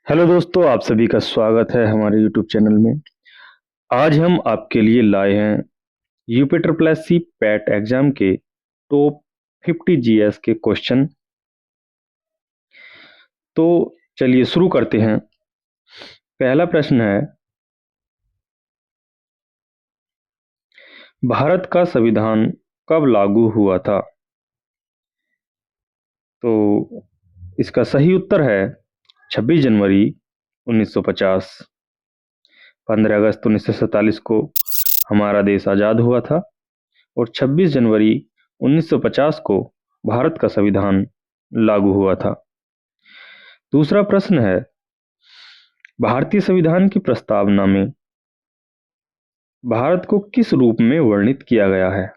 Hello दोस्तों, आप सभी का स्वागत है हमारे यूट्यूब चैनल में। आज हम आपके लिए लाए हैं UP triple S C PET exam के टॉप 50 जीएस के क्वेश्चन। तो चलिए शुरू करते हैं। पहला प्रश्न है, भारत का संविधान कब लागू हुआ था? तो इसका सही उत्तर है 26 जनवरी 1950। 15 अगस्त 1947 को हमारा देश आज़ाद हुआ था और 26 जनवरी 1950 को भारत का संविधान लागू हुआ था। दूसरा प्रश्न है, भारतीय संविधान की प्रस्तावना में भारत को किस रूप में वर्णित किया गया है?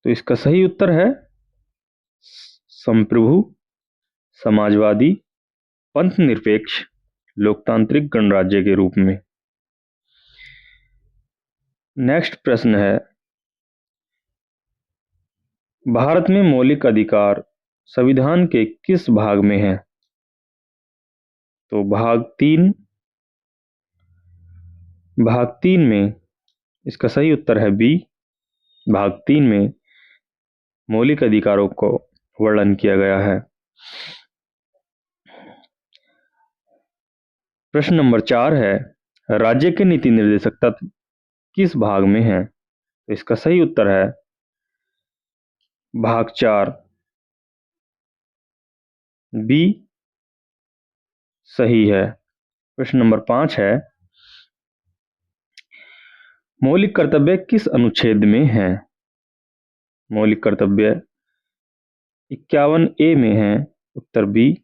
तो इसका सही उत्तर है संप्रभु, समाजवादी, पंथ निरपेक्ष, लोकतांत्रिक गणराज्य के रूप में। नेक्स्ट प्रश्न है, भारत में मौलिक अधिकार संविधान के किस भाग में है? तो भाग तीन में इसका सही उत्तर है बी। भाग तीन में मौलिक अधिकारों को वर्णन किया गया है। प्रश्न नंबर 4 है, राज्य के नीति निर्देशक तत्व किस भाग में है? तो इसका सही उत्तर है भाग 4 बी सही है। प्रश्न नंबर 5 है, मौलिक कर्तव्य किस अनुच्छेद में है? मौलिक कर्तव्य 51A में है। उत्तर बी,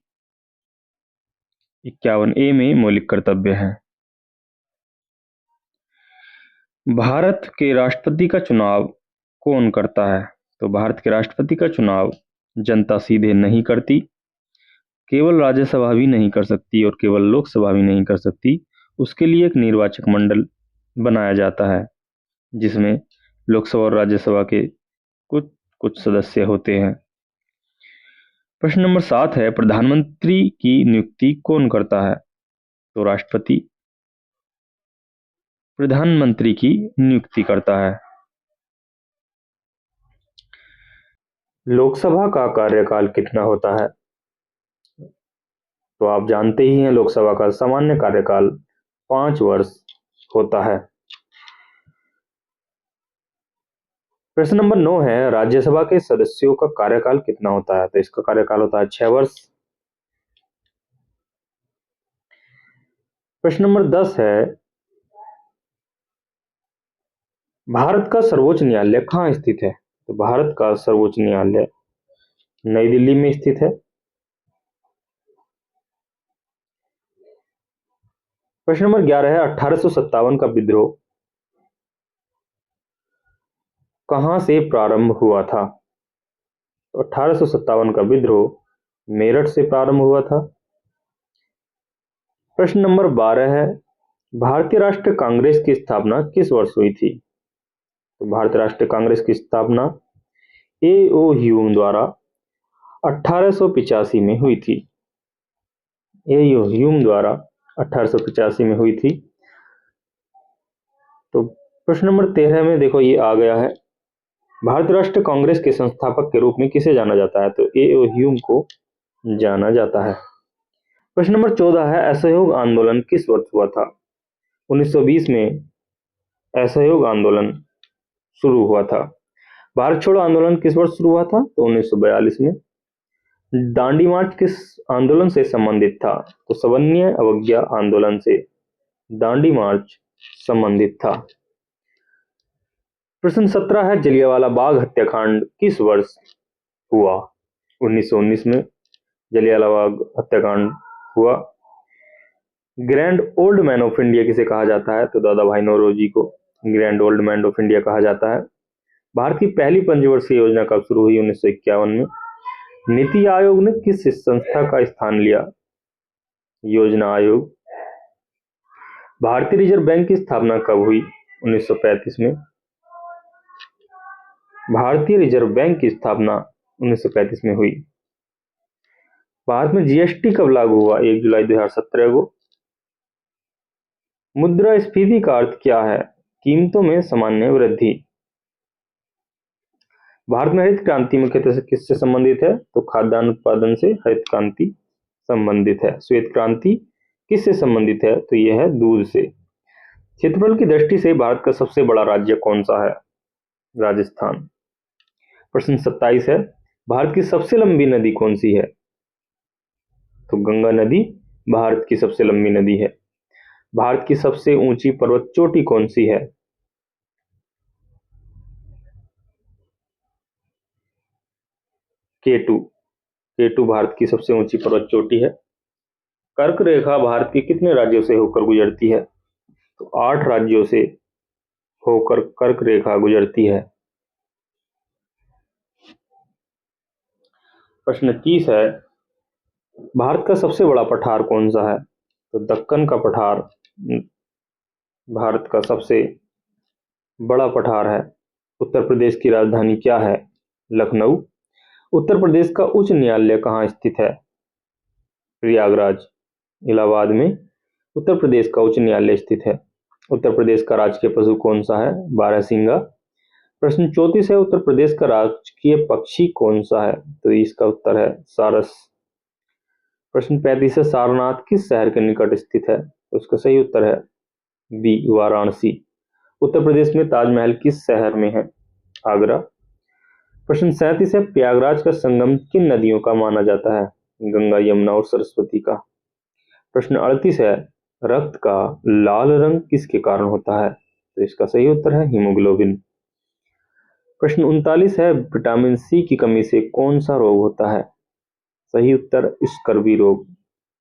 51A में मौलिक कर्तव्य है। भारत के राष्ट्रपति का चुनाव कौन करता है? तो भारत के राष्ट्रपति का चुनाव जनता सीधे नहीं करती। केवल राज्यसभा भी नहीं कर सकती और केवल लोकसभा भी नहीं कर सकती। उसके लिए एक निर्वाचक मंडल बनाया जाता है जिसमें लोकसभा और राज्यसभा के कुछ कुछ सदस्य होते हैं। प्रश्न नंबर 7 है, प्रधानमंत्री की नियुक्ति कौन करता है? तो राष्ट्रपति प्रधानमंत्री की नियुक्ति करता है। लोकसभा का कार्यकाल कितना होता है? तो आप जानते ही हैं, लोकसभा का सामान्य कार्यकाल 5 वर्ष होता है। प्रश्न नंबर 9 है, राज्यसभा के सदस्यों का कार्यकाल कितना होता है? तो इसका कार्यकाल होता है 6 वर्ष। प्रश्न नंबर 10 है, भारत का सर्वोच्च न्यायालय कहाँ स्थित है? तो भारत का सर्वोच्च न्यायालय नई दिल्ली में स्थित है। प्रश्न नंबर 11 है, 1857 का विद्रोह कहां से प्रारंभ हुआ था? तो 1857 का विद्रोह मेरठ से प्रारंभ हुआ था। प्रश्न नंबर 12 है, भारतीय राष्ट्रीय कांग्रेस की स्थापना किस वर्ष हुई थी? तो भारतीय राष्ट्रीय कांग्रेस की स्थापना ए.ओ. ह्यूम द्वारा 1885 में हुई थी। ए.ओ. ह्यूम द्वारा 1885 में हुई थी। तो प्रश्न नंबर 13 में देखो, ये आ गया है, भारतीय राष्ट्रीय कांग्रेस के संस्थापक के रूप में किसे जाना जाता है? तो ए.ओ. ह्यूम को जाना जाता है। प्रश्न नंबर 14 है, असहयोग आंदोलन किस वर्ष हुआ था? 1920 में असहयोग आंदोलन शुरू हुआ था। भारत छोड़ो आंदोलन किस वर्ष शुरू हुआ था? तो 1942 में। दांडी मार्च किस आंदोलन से संबंधित था? तो सवर्णीय अवज्ञा आंदोलन से दांडी मार्च संबंधित था। प्रश्न 17 है, जलियांवाला बाग हत्याकांड किस वर्ष हुआ? 1919 में जलियांवाला बाग हत्याकांड हुआ। Grand old man of India किसे कहा जाता है? तो दादा भाई नौरोजी को grand old man of India कहा जाता है। भारत की पहली पंचवर्षीय योजना कब शुरू हुई? 1951 में। नीति आयोग ने किस संस्था का स्थान लिया? योजना आयोग। भारतीय रिजर्व बैंक की स्थापना कब हुई? 1935 में। भारतीय रिजर्व बैंक की स्थापना 1935 में हुई। भारत में जीएसटी कब लागू हुआ? 1 जुलाई 2017 को। मुद्रास्फीति का अर्थ क्या है? कीमतों में सामान्य वृद्धि। भारत में हरित क्रांति मुख्यतः से किससे संबंधित है? तो खाद्यान्न उत्पादन से हरित क्रांति संबंधित है। श्वेत क्रांति किससे संबंधित है? तो यह है दूध से। क्षेत्रफल की दृष्टि से भारत का सबसे बड़ा राज्य कौन सा है? राजस्थान। प्रश्न 27 है, भारत की सबसे लंबी नदी कौन सी है? तो गंगा नदी भारत की सबसे लंबी नदी है। भारत की सबसे ऊंची पर्वत चोटी कौन सी है? केटू। केटू भारत की सबसे ऊंची पर्वत चोटी है। कर्क रेखा भारत के कितने राज्यों से होकर गुजरती है? तो 8 राज्यों से होकर कर्क रेखा गुजरती है। प्रश्न 30 है, भारत का सबसे बड़ा पठार कौन सा है? तो दक्कन का पठार भारत का सबसे बड़ा पठार है। उत्तर प्रदेश की राजधानी क्या है? लखनऊ। उत्तर प्रदेश का उच्च न्यायालय कहाँ स्थित है? प्रयागराज, इलाहाबाद में उत्तर प्रदेश का उच्च न्यायालय स्थित है। उत्तर प्रदेश का राजकीय पशु कौन सा है? बारहसिंगा। प्रश्न 34 है, उत्तर प्रदेश का राजकीय पक्षी कौन सा है? तो इसका उत्तर है सारस। प्रश्न 35 है, सारनाथ किस शहर के निकट स्थित है? तो इसका सही उत्तर है बी, वाराणसी। उत्तर प्रदेश में ताजमहल किस शहर में है? आगरा। प्रश्न 37 है, प्रयागराज का संगम किन नदियों का माना जाता है? गंगा, यमुना और सरस्वती का। प्रश्न 38 है, रक्त का लाल रंग किसके कारण होता है? तो इसका सही उत्तर है हीमोग्लोबिन। प्रश्न 39 है, विटामिन सी की कमी से कौन सा रोग होता है? सही उत्तर स्कर्वी रोग।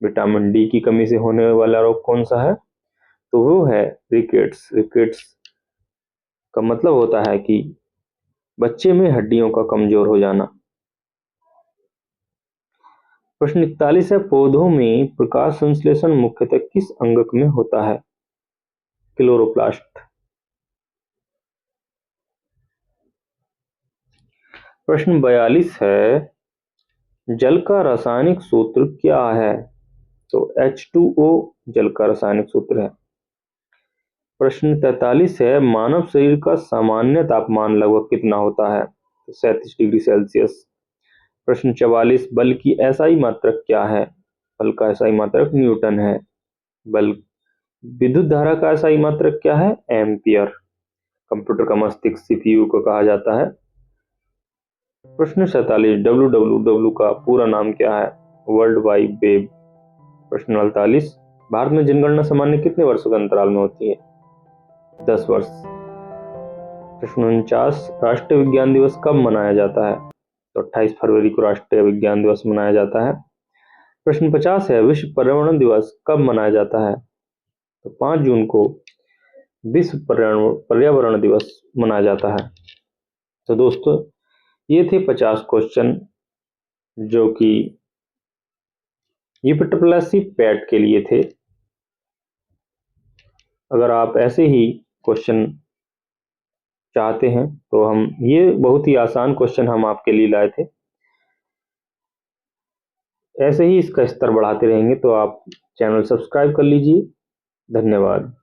विटामिन डी की कमी से होने वाला रोग कौन सा है? तो वो है रिकेट्स। रिकेट्स का मतलब होता है कि बच्चे में हड्डियों का कमजोर हो जाना। प्रश्न 41 है, पौधों में प्रकाश संश्लेषण मुख्यतः किस अंगक में होता है? क्लोरोप्लास्ट। प्रश्न 42 है, जल का रासायनिक सूत्र क्या है? तो H2O जल का रासायनिक सूत्र है। प्रश्न 43 है, मानव शरीर का सामान्य तापमान लगभग कितना होता है? तो 37 डिग्री सेल्सियस। प्रश्न 44, बल की एसआई मात्रक क्या है? बल का एसआई मात्रक न्यूटन है। बल विद्युत धारा का एसआई मात्रक क्या है? एम्पियर। कंप्यूटर का मस्तिष्क सीपीयू को कहा जाता है। प्रश्न 47, WWW का पूरा नाम क्या है? World wide web. प्रश्न 48, भारत में जनगणना सामान्य कितने वर्षों के अंतराल में होती है? 10 वर्ष। प्रश्न 49, राष्ट्रीय विज्ञान दिवस कब मनाया जाता है? तो 28 फरवरी को राष्ट्रीय विज्ञान दिवस मनाया जाता है। प्रश्न 50 है, विश्व पर्यावरण दिवस कब मनाया जाता है? तो 5 जून को विश्व पर्यावरण दिवस मनाया जाता है। तो दोस्तों, ये थे 50 क्वेश्चन जो कि यूपीएससी पैट के लिए थे। अगर आप ऐसे ही क्वेश्चन चाहते हैं तो हम ये बहुत ही आसान क्वेश्चन हम आपके लिए लाए थे। ऐसे ही इसका स्तर बढ़ाते रहेंगे, तो आप चैनल सब्सक्राइब कर लीजिए। धन्यवाद।